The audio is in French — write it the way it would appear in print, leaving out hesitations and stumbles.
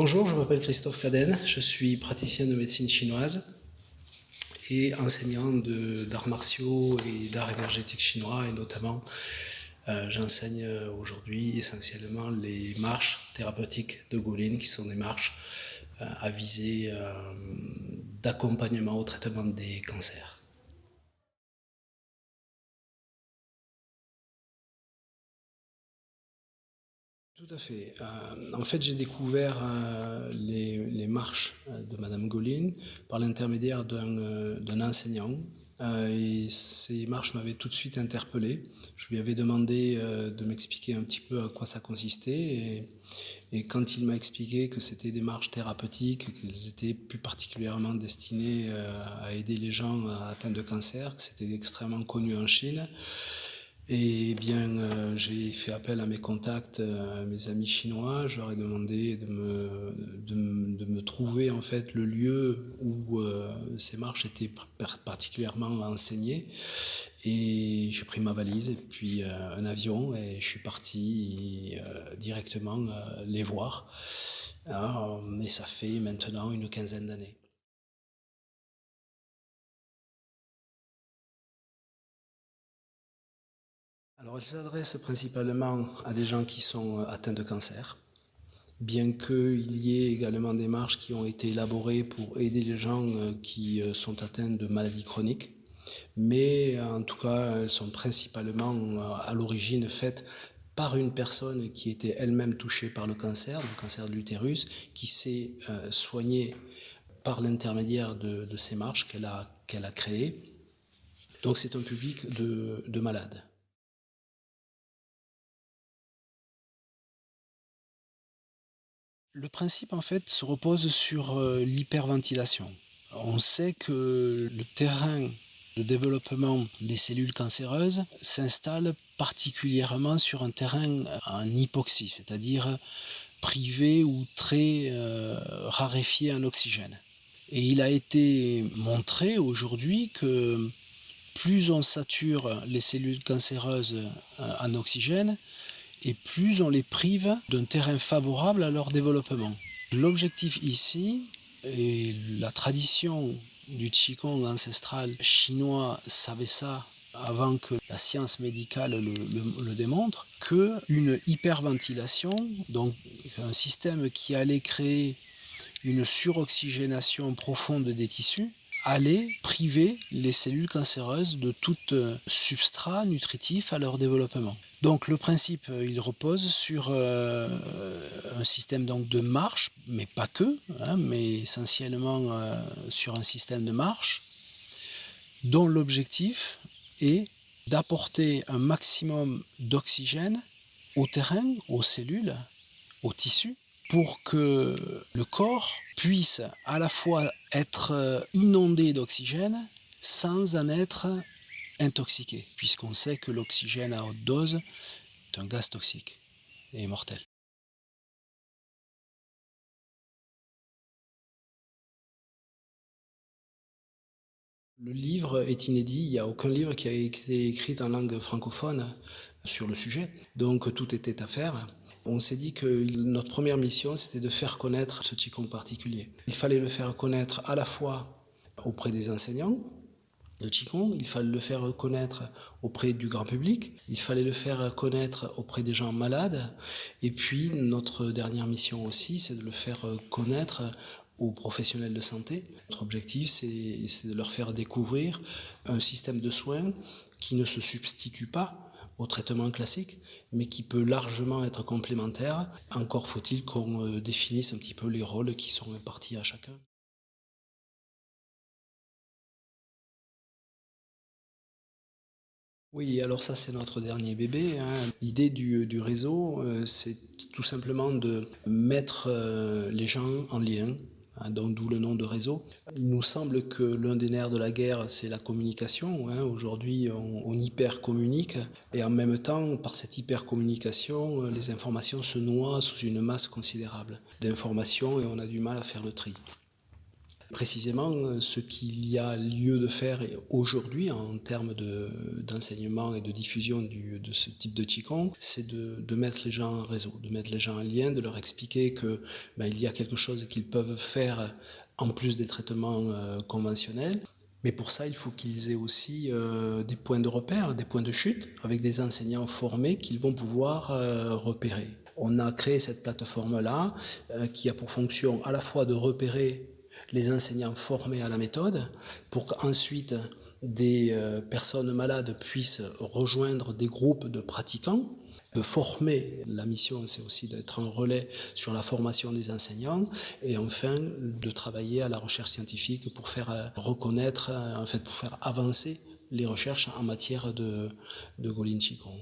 Bonjour, je m'appelle Christophe Cadenne, je suis praticien de médecine chinoise et enseignant d'arts martiaux et d'arts énergétiques chinois, et notamment j'enseigne aujourd'hui essentiellement les marches thérapeutiques de Gulin, qui sont des marches à visée d'accompagnement au traitement des cancers. Tout à fait. En fait, j'ai découvert les marches de Madame Gulin par l'intermédiaire d'un enseignant. Et ces marches m'avaient tout de suite interpellé. Je lui avais demandé de m'expliquer un petit peu à quoi ça consistait. Et quand il m'a expliqué que c'était des marches thérapeutiques, qu'elles étaient plus particulièrement destinées à aider les gens atteints de cancer, que c'était extrêmement connu en Chine, et bien, j'ai fait appel à mes contacts, à mes amis chinois. Je leur ai demandé de me trouver en fait le lieu où ces marches étaient particulièrement enseignées. Et j'ai pris ma valise et puis un avion et je suis parti directement les voir. Et ça fait maintenant une quinzaine d'années. Alors, elle s'adresse principalement à des gens qui sont atteints de cancer, bien qu'il y ait également des marches qui ont été élaborées pour aider les gens qui sont atteints de maladies chroniques. Mais en tout cas, elles sont principalement à l'origine faites par une personne qui était elle-même touchée par le cancer de l'utérus, qui s'est soignée par l'intermédiaire de ces marches qu'elle a créées. Donc c'est un public de malades. Le principe, en fait, se repose sur l'hyperventilation. On sait que le terrain de développement des cellules cancéreuses s'installe particulièrement sur un terrain en hypoxie, c'est-à-dire privé ou très raréfié en oxygène. Et il a été montré aujourd'hui que plus on sature les cellules cancéreuses en oxygène, et plus on les prive d'un terrain favorable à leur développement. L'objectif ici, et la tradition du Qigong ancestral chinois savait ça avant que la science médicale le démontre, qu'une hyperventilation, donc un système qui allait créer une suroxygénation profonde des tissus, allait priver les cellules cancéreuses de tout substrat nutritif à leur développement. Donc le principe, il repose sur un système donc de marche, mais pas que, mais essentiellement sur un système de marche, dont l'objectif est d'apporter un maximum d'oxygène au terrain, aux cellules, aux tissus, pour que le corps puisse à la fois être inondé d'oxygène sans en être intoxiqué, puisqu'on sait que l'oxygène à haute dose est un gaz toxique et mortel. Le livre est inédit, il n'y a aucun livre qui a été écrit en langue francophone sur le sujet, donc tout était à faire. On s'est dit que notre première mission, c'était de faire connaître ce Qigong particulier. Il fallait le faire connaître à la fois auprès des enseignants de Qigong, il fallait le faire connaître auprès du grand public, il fallait le faire connaître auprès des gens malades, et puis notre dernière mission aussi, c'est de le faire connaître aux professionnels de santé. Notre objectif, c'est de leur faire découvrir un système de soins qui ne se substitue pas au traitement classique, mais qui peut largement être complémentaire. Encore faut-il qu'on définisse un petit peu les rôles qui sont impartis à chacun. Oui, alors ça c'est notre dernier bébé. L'idée du réseau, c'est tout simplement de mettre les gens en lien, donc d'où le nom de réseau. Il nous semble que l'un des nerfs de la guerre, c'est la communication. Aujourd'hui, on hyper communique et en même temps, par cette hyper communication, les informations se noient sous une masse considérable d'informations et on a du mal à faire le tri. Précisément, ce qu'il y a lieu de faire aujourd'hui en termes d'enseignement et de diffusion de ce type de Qigong, c'est de mettre les gens en réseau, de mettre les gens en lien, de leur expliquer que il y a quelque chose qu'ils peuvent faire en plus des traitements conventionnels. Mais pour ça, il faut qu'ils aient aussi des points de repère, des points de chute, avec des enseignants formés qu'ils vont pouvoir repérer. On a créé cette plateforme-là qui a pour fonction à la fois de repérer les enseignants formés à la méthode pour qu'ensuite des personnes malades puissent rejoindre des groupes de pratiquants, de former. La mission, c'est aussi d'être un relais sur la formation des enseignants et enfin de travailler à la recherche scientifique pour faire reconnaître, en fait, pour faire avancer les recherches en matière de Golin Qigong.